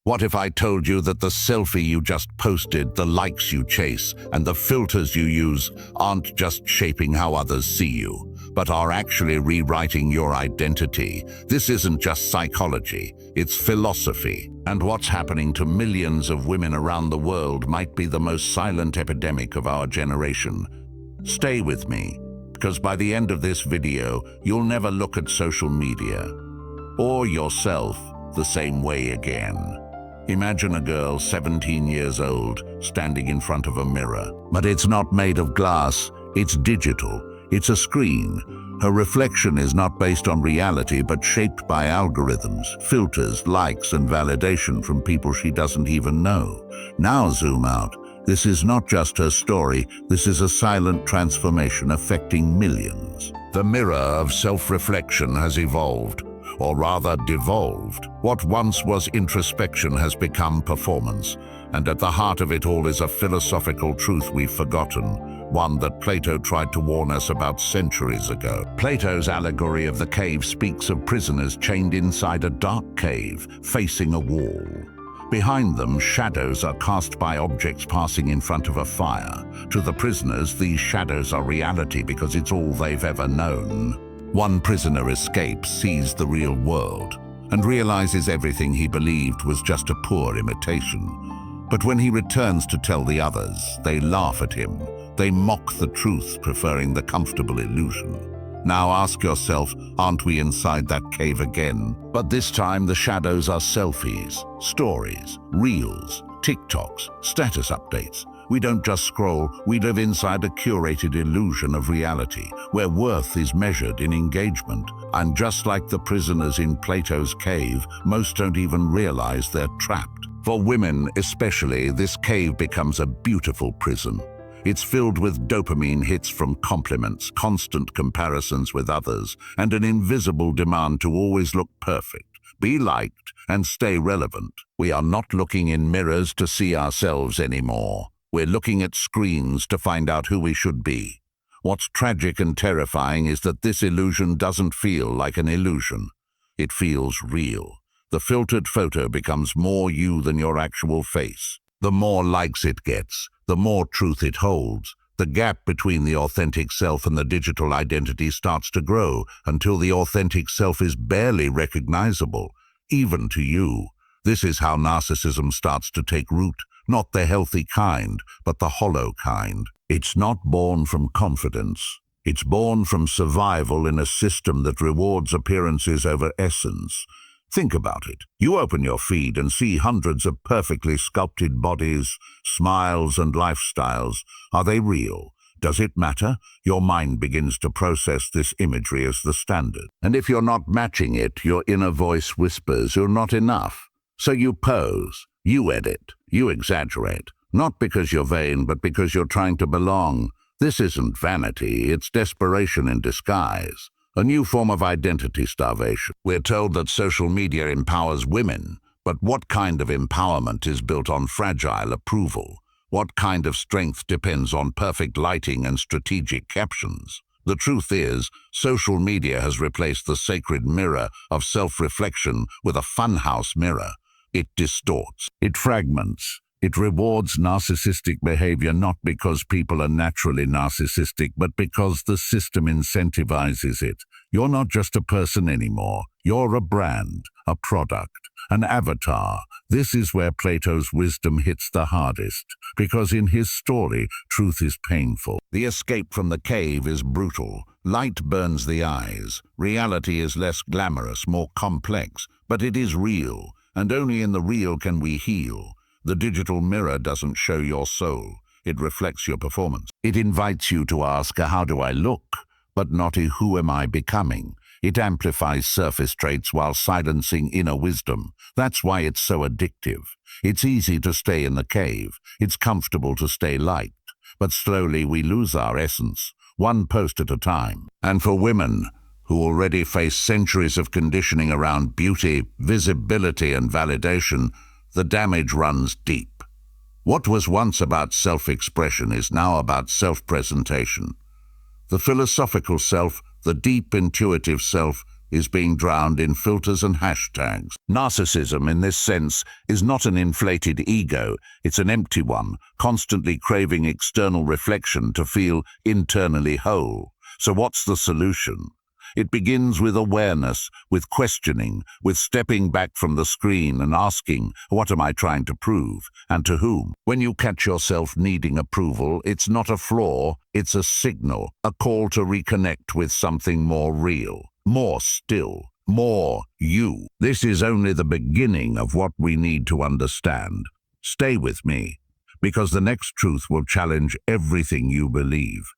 What if I told you that the selfie you just posted, the likes you chase, and the filters you use aren't just shaping how others see you, but are actually rewriting your identity? This isn't just psychology, it's philosophy. And what's happening to millions of women around the world might be the most silent epidemic of our generation. Stay with me, because by the end of this video, you'll never look at social media or yourself the same way again. Imagine a girl 17 years old standing in front of a mirror. But it's not made of glass, it's digital, it's a screen. Her reflection is not based on reality but shaped by algorithms, filters, likes, and validation from people she doesn't even know. Now zoom out. This is not just her story, this is a silent transformation affecting millions. The mirror of self-reflection has evolved, or rather devolved. What once was introspection has become performance, and at the heart of it all is a philosophical truth we've forgotten, one that Plato tried to warn us about centuries ago. Plato's allegory of the cave speaks of prisoners chained inside a dark cave, facing a wall. Behind them, shadows are cast by objects passing in front of a fire. To the prisoners, these shadows are reality because it's all they've ever known. One prisoner escapes, sees the real world, and realizes everything he believed was just a poor imitation. But when he returns to tell the others, they laugh at him. They mock the truth, preferring the comfortable illusion. Now ask yourself, aren't we inside that cave again? But this time the shadows are selfies, stories, reels, TikToks, status updates. We don't just scroll, we live inside a curated illusion of reality, where worth is measured in engagement. And just like the prisoners in Plato's cave, most don't even realize they're trapped. For women especially, this cave becomes a beautiful prison. It's filled with dopamine hits from compliments, constant comparisons with others, and an invisible demand to always look perfect, be liked, and stay relevant. We are not looking in mirrors to see ourselves anymore. We're looking at screens to find out who we should be. What's tragic and terrifying is that this illusion doesn't feel like an illusion. It feels real. The filtered photo becomes more you than your actual face. The more likes it gets, the more truth it holds. The gap between the authentic self and the digital identity starts to grow until the authentic self is barely recognizable, even to you. This is how narcissism starts to take root. Not the healthy kind, but the hollow kind. It's not born from confidence. It's born from survival in a system that rewards appearances over essence. Think about it. You open your feed and see hundreds of perfectly sculpted bodies, smiles, and lifestyles. Are they real? Does it matter? Your mind begins to process this imagery as the standard. And if you're not matching it, your inner voice whispers you're not enough. So you pose. You edit, you exaggerate, not because you're vain, but because you're trying to belong. This isn't vanity, it's desperation in disguise, a new form of identity starvation. We're told that social media empowers women, but what kind of empowerment is built on fragile approval? What kind of strength depends on perfect lighting and strategic captions? The truth is, social media has replaced the sacred mirror of self-reflection with a funhouse mirror. It distorts, it fragments, it rewards narcissistic behavior not because people are naturally narcissistic, but because the system incentivizes it. You're not just a person anymore. You're a brand, a product, an avatar. This is where Plato's wisdom hits the hardest, because in his story, truth is painful. The escape from the cave is brutal. Light burns the eyes. Reality is less glamorous, more complex, but it is real. And only in the real can we heal. The digital mirror doesn't show your soul. It reflects your performance. It invites you to ask, how do I look? But not who am I becoming? It amplifies surface traits while silencing inner wisdom. That's why it's so addictive. It's easy to stay in the cave. It's comfortable to stay liked. But slowly we lose our essence, one post at a time. And for women, who already face centuries of conditioning around beauty, visibility, and validation, the damage runs deep. What was once about self-expression is now about self-presentation. The philosophical self, the deep intuitive self, is being drowned in filters and hashtags. Narcissism, in this sense, is not an inflated ego, it's an empty one, constantly craving external reflection to feel internally whole. So what's the solution? It begins with awareness, with questioning, with stepping back from the screen and asking, what am I trying to prove, and to whom? When you catch yourself needing approval, it's not a flaw, it's a signal, a call to reconnect with something more real, more still, more you. This is only the beginning of what we need to understand. Stay with me, because the next truth will challenge everything you believe.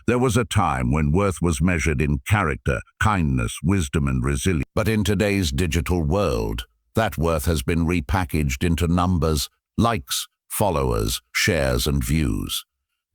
There was a time when worth was measured in character, kindness, wisdom, and resilience. But in today's digital world, that worth has been repackaged into numbers, likes, followers, shares, and views.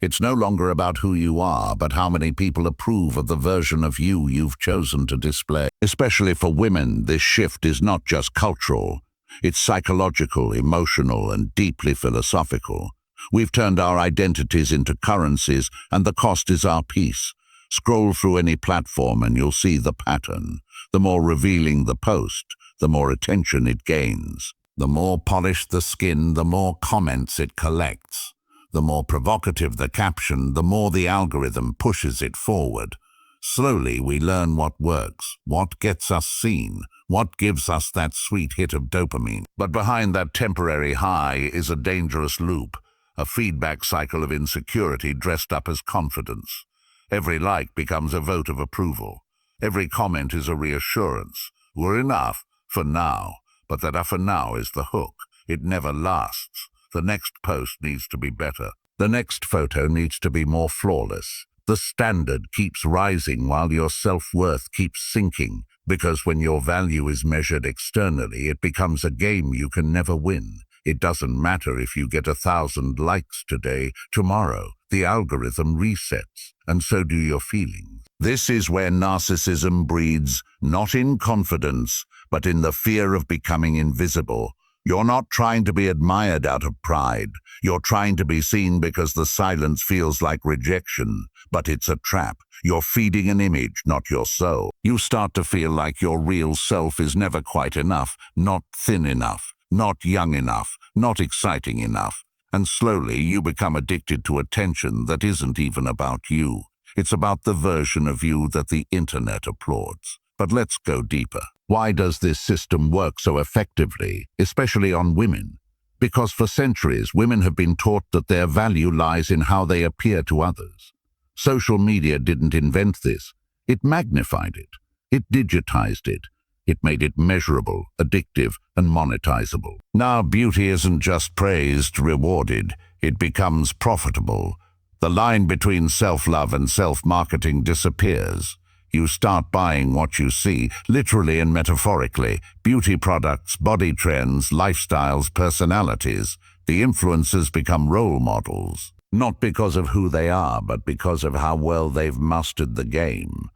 It's no longer about who you are, but how many people approve of the version of you you've chosen to display. Especially for women, this shift is not just cultural. It's psychological, emotional, and deeply philosophical. We've turned our identities into currencies, and the cost is our peace. Scroll through any platform and you'll see the pattern. The more revealing the post, the more attention it gains. The more polished the skin, the more comments it collects. The more provocative the caption, the more the algorithm pushes it forward. Slowly we learn what works, what gets us seen, what gives us that sweet hit of dopamine. But behind that temporary high is a dangerous loop. A feedback cycle of insecurity dressed up as confidence. Every like becomes a vote of approval. Every comment is a reassurance. We're enough for now, but that for now is the hook. It never lasts. The next post needs to be better. The next photo needs to be more flawless. The standard keeps rising while your self-worth keeps sinking, because when your value is measured externally, it becomes a game you can never win. It doesn't matter if you get 1,000 likes today, tomorrow, the algorithm resets, and so do your feelings. This is where narcissism breeds, not in confidence, but in the fear of becoming invisible. You're not trying to be admired out of pride. You're trying to be seen because the silence feels like rejection, but it's a trap. You're feeding an image, not your soul. You start to feel like your real self is never quite enough, not thin enough, not young enough, not exciting enough. And slowly you become addicted to attention that isn't even about you. It's about the version of you that the internet applauds. But let's go deeper. Why does this system work so effectively, especially on women? Because for centuries, women have been taught that their value lies in how they appear to others. Social media didn't invent this. It magnified it. It digitized it. It made it measurable, addictive, and monetizable. Now beauty isn't just praised, rewarded. It becomes profitable. The line between self-love and self-marketing disappears. You start buying what you see, literally and metaphorically. Beauty products, body trends, lifestyles, personalities. The influencers become role models. Not because of who they are, but because of how well they've mastered the game.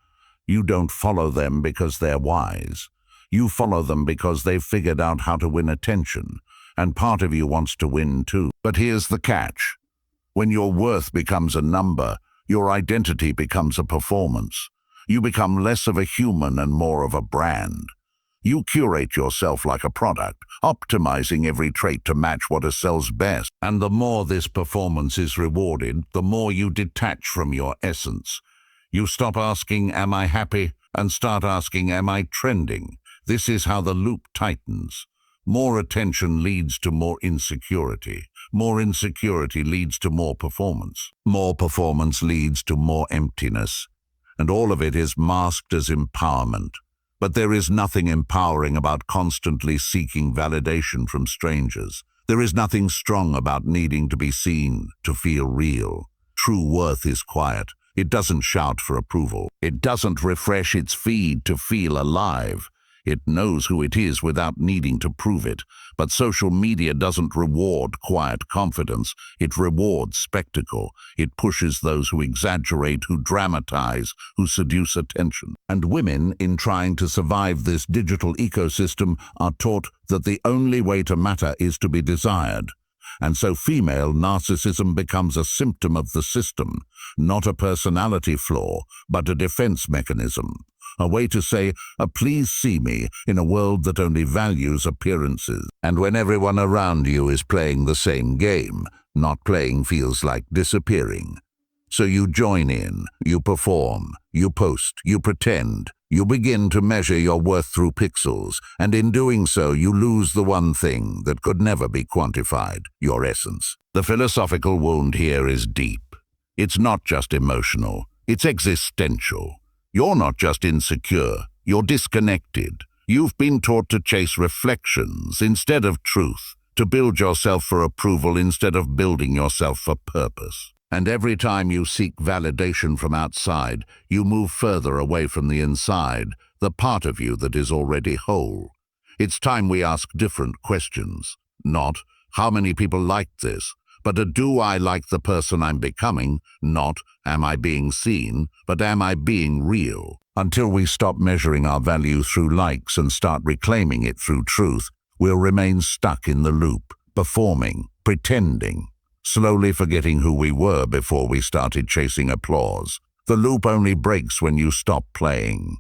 You don't follow them because they're wise. You follow them because they've figured out how to win attention, and part of you wants to win too. But here's the catch. When your worth becomes a number, your identity becomes a performance. You become less of a human and more of a brand. You curate yourself like a product, optimizing every trait to match what sells best. And the more this performance is rewarded, the more you detach from your essence. You stop asking, am I happy? And start asking, am I trending? This is how the loop tightens. More attention leads to more insecurity. More insecurity leads to more performance. More performance leads to more emptiness. And all of it is masked as empowerment. But there is nothing empowering about constantly seeking validation from strangers. There is nothing strong about needing to be seen, to feel real. True worth is quiet. It doesn't shout for approval. It doesn't refresh its feed to feel alive. It knows who it is without needing to prove it. But social media doesn't reward quiet confidence. It rewards spectacle. It pushes those who exaggerate, who dramatize, who seduce attention. And women, in trying to survive this digital ecosystem, are taught that the only way to matter is to be desired. And so female narcissism becomes a symptom of the system, not a personality flaw, but a defense mechanism. a way to say, please see me, in a world that only values appearances. And when everyone around you is playing the same game, not playing feels like disappearing. So you join in, you perform, you post, you pretend, you begin to measure your worth through pixels, and in doing so you lose the one thing that could never be quantified, your essence. The philosophical wound here is deep. It's not just emotional, it's existential. You're not just insecure, you're disconnected. You've been taught to chase reflections instead of truth, to build yourself for approval instead of building yourself for purpose. And every time you seek validation from outside, you move further away from the inside, the part of you that is already whole. It's time we ask different questions. Not, how many people like this? But do I like the person I'm becoming? Not, am I being seen? But am I being real? Until we stop measuring our value through likes and start reclaiming it through truth, we'll remain stuck in the loop, performing, pretending, slowly forgetting who we were before we started chasing applause. The loop only breaks when you stop playing.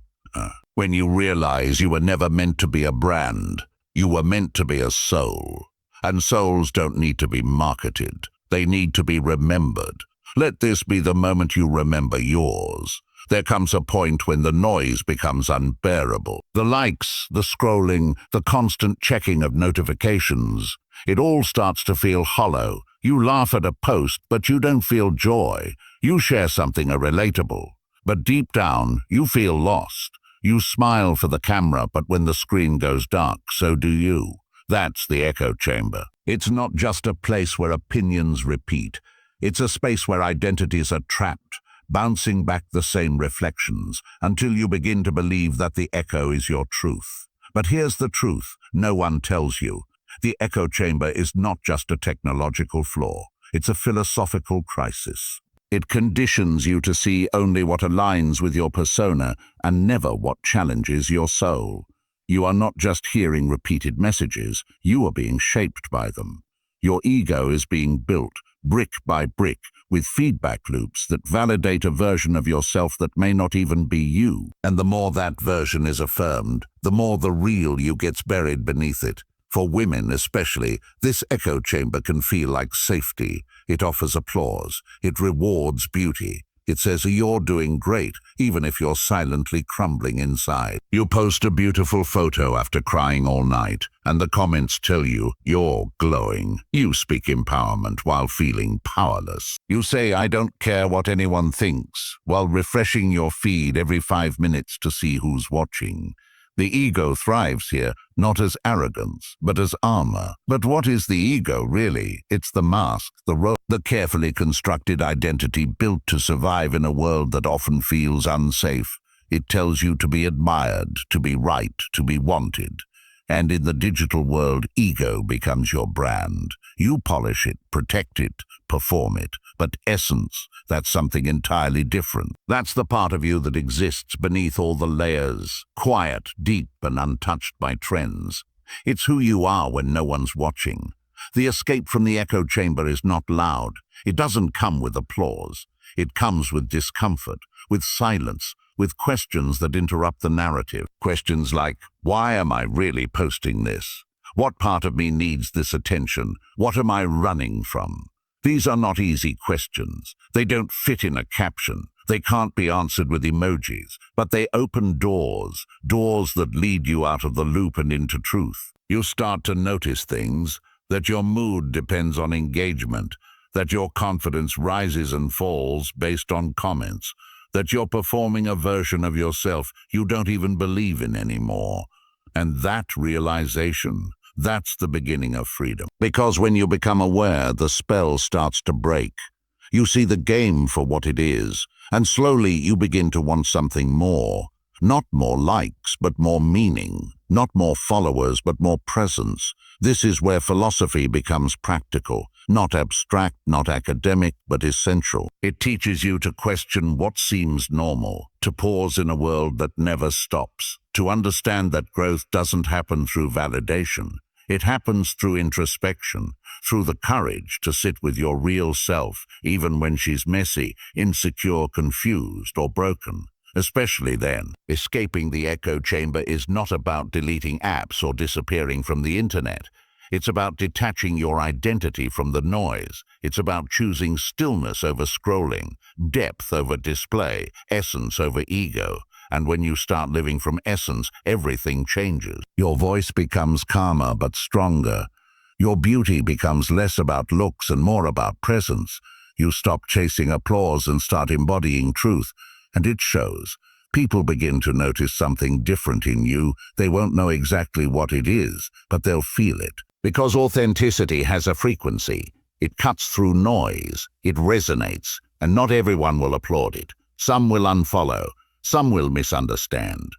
When you realize you were never meant to be a brand, you were meant to be a soul. And souls don't need to be marketed. They need to be remembered. Let this be the moment you remember yours. There comes a point when the noise becomes unbearable. The likes, the scrolling, the constant checking of notifications, it all starts to feel hollow. You laugh at a post, but you don't feel joy. You share something relatable, but deep down, you feel lost. You smile for the camera, but when the screen goes dark, so do you. That's the echo chamber. It's not just a place where opinions repeat. It's a space where identities are trapped, bouncing back the same reflections, until you begin to believe that the echo is your truth. But here's the truth no one tells you. The echo chamber is not just a technological flaw. It's a philosophical crisis. It conditions you to see only what aligns with your persona and never what challenges your soul. You are not just hearing repeated messages, you are being shaped by them. Your ego is being built, brick by brick, with feedback loops that validate a version of yourself that may not even be you. And the more that version is affirmed, the more the real you gets buried beneath it. For women especially, this echo chamber can feel like safety. It offers applause. It rewards beauty. It says you're doing great, even if you're silently crumbling inside. You post a beautiful photo after crying all night, and the comments tell you you're glowing. You speak empowerment while feeling powerless. You say, I don't care what anyone thinks, while refreshing your feed every 5 minutes to see who's watching. The ego thrives here, not as arrogance, but as armor. But what is the ego, really? It's the mask, the role, the carefully constructed identity built to survive in a world that often feels unsafe. It tells you to be admired, to be right, to be wanted. And in the digital world, ego becomes your brand. You polish it, protect it, perform it. But essence, that's something entirely different. That's the part of you that exists beneath all the layers, quiet, deep, and untouched by trends. It's who you are when no one's watching. The escape from the echo chamber is not loud. It doesn't come with applause. It comes with discomfort, with silence, with questions that interrupt the narrative. Questions like, why am I really posting this? What part of me needs this attention? What am I running from? These are not easy questions. They don't fit in a caption. They can't be answered with emojis, but they open doors, doors that lead you out of the loop and into truth. You start to notice things, that your mood depends on engagement, that your confidence rises and falls based on comments, that you're performing a version of yourself you don't even believe in anymore. And that realization, that's the beginning of freedom. Because when you become aware, the spell starts to break. You see the game for what it is, and slowly you begin to want something more. Not more likes, but more meaning. Not more followers, but more presence. This is where philosophy becomes practical. Not abstract, not academic, but essential. It teaches you to question what seems normal, to pause in a world that never stops, to understand that growth doesn't happen through validation. It happens through introspection, through the courage to sit with your real self, even when she's messy, insecure, confused, or broken. especially then. Escaping the echo chamber is not about deleting apps or disappearing from the internet. It's about detaching your identity from the noise. It's about choosing stillness over scrolling, depth over display, essence over ego. And when you start living from essence, everything changes. Your voice becomes calmer but stronger. Your beauty becomes less about looks and more about presence. You stop chasing applause and start embodying truth, and it shows. People begin to notice something different in you. They won't know exactly what it is, but they'll feel it. Because authenticity has a frequency. It cuts through noise. It resonates, and not everyone will applaud it. Some will unfollow. Some will misunderstand.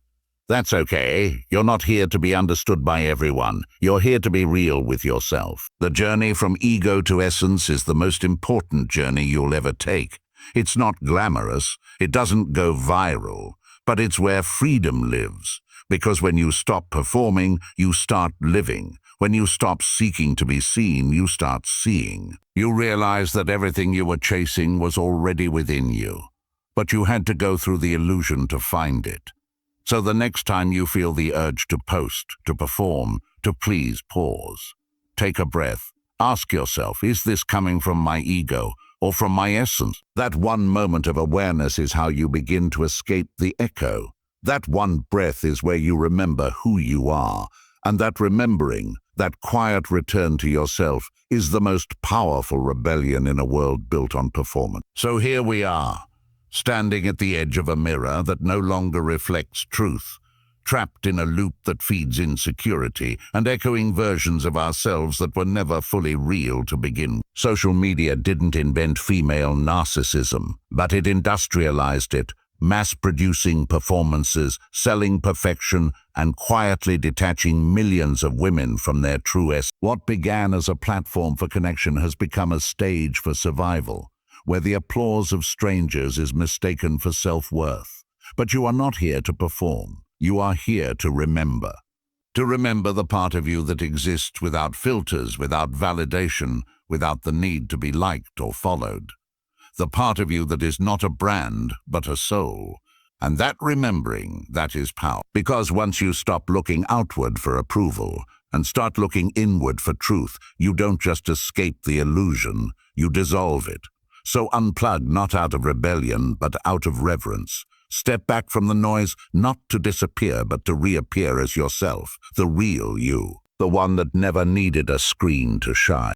That's okay. You're not here to be understood by everyone. You're here to be real with yourself. The journey from ego to essence is the most important journey you'll ever take. It's not glamorous. It doesn't go viral, but it's where freedom lives. Because when you stop performing, you start living. When you stop seeking to be seen, you start seeing. You realize that everything you were chasing was already within you, but you had to go through the illusion to find it. So the next time you feel the urge to post, to perform, to please pause. Take a breath. Ask yourself, is this coming from my ego or from my essence? That one moment of awareness is how you begin to escape the echo. That one breath is where you remember who you are. And that remembering, that quiet return to yourself, is the most powerful rebellion in a world built on performance. So here we are, standing at the edge of a mirror that no longer reflects truth, trapped in a loop that feeds insecurity, and echoing versions of ourselves that were never fully real to begin with. Social media didn't invent female narcissism, but it industrialized it, mass-producing performances, selling perfection, and quietly detaching millions of women from their true essence. What began as a platform for connection has become a stage for survival, where the applause of strangers is mistaken for self-worth. But you are not here to perform. You are here to remember. To remember the part of you that exists without filters, without validation, without the need to be liked or followed. The part of you that is not a brand, but a soul. And that remembering, that is power. Because once you stop looking outward for approval and start looking inward for truth, you don't just escape the illusion, you dissolve it. So unplug, not out of rebellion, but out of reverence. Step back from the noise, not to disappear, but to reappear as yourself, the real you, the one that never needed a screen to shine.